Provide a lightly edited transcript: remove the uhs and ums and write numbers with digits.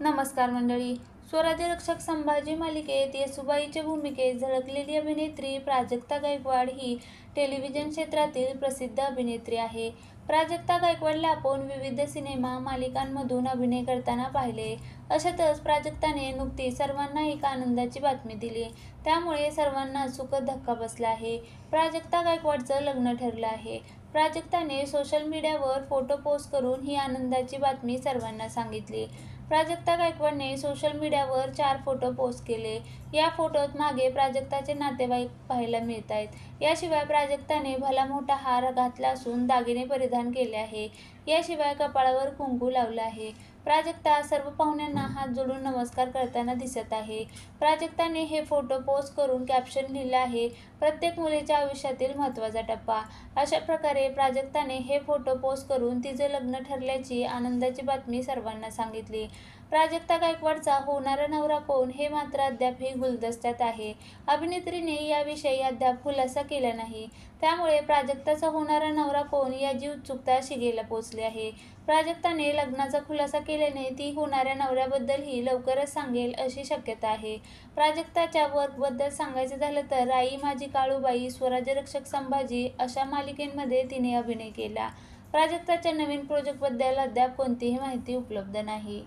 नमस्कार मंडळी. स्वराज्यरक्षक संभाजी मालिकेत येसूबाईच्या भूमिकेत झळकलेली अभिनेत्री प्राजक्ता गायकवाड ही टेलिव्हिजन क्षेत्रातील प्रसिद्ध अभिनेत्री आहे. प्राजक्ता गायकवाडला आपण विविध सिनेमा मालिकांमधून अभिनय करताना पाहिले. अशातच प्राजक्ताने नुकतीच सर्वांना एक आनंदाची बातमी दिली. त्यामुळे सर्वांना सुखद धक्का बसला आहे. प्राजक्ता गायकवाडचं लग्न ठरलं आहे. प्राजक्ताने सोशल मीडियावर फोटो पोस्ट करून ही आनंदाची बातमी सर्वांना सांगितली. प्राजक्ता गायकवाडने सोशल मीडियावर 4 फोटो पोस्ट केले. या फोटोत मागे प्राजक्ताचे नातेवाईक पाहायला मिळत आहेत. याशिवाय प्राजक्ताने भला मोठा हार घातला असून दागिने परिधान केले आहे. याशिवाय कपाळावर कुंकू लावलं आहे. प्राजक्ता सर्व पाहुण्यांना हात जोडून नमस्कार करताना दिसत आहे. प्राजक्ताने हे फोटो पोस्ट करून कॅप्शन लिहिलं आहे, प्रत्येक मुलीच्या आयुष्यातील महत्त्वाचा टप्पा. अशा प्रकारे प्राजक्ताने हे फोटो पोस्ट करून तिचं लग्न ठरल्याची आनंदाची बातमी सर्वांना सांगितली. प्राजक्ता गायकवाडचा होणारा नवरा कोण हे मात्र अद्यापही गुलदस्त्यात आहे. अभिनेत्रीने याविषयी अद्याप खुलासा केला नाही. त्यामुळे प्राजक्ताचा होणारा नवरा कोण याची उत्सुकता शिगेला पोहोचली आहे. प्राजक्ताने लग्नाचा खुलासा केल्याने ती होणाऱ्या नवऱ्याबद्दलही लवकरच सांगेल अशी शक्यता आहे. प्राजक्ताच्या वर्कबद्दल सांगायचं झालं तर आई माझी काळूबाई, स्वराज्यरक्षक संभाजी अशा मालिकेमध्ये तिने अभिनय केला. प्राजक्ताच्या नवीन प्रोजेक्टबद्दल अद्याप कोणतीही माहिती उपलब्ध नाही.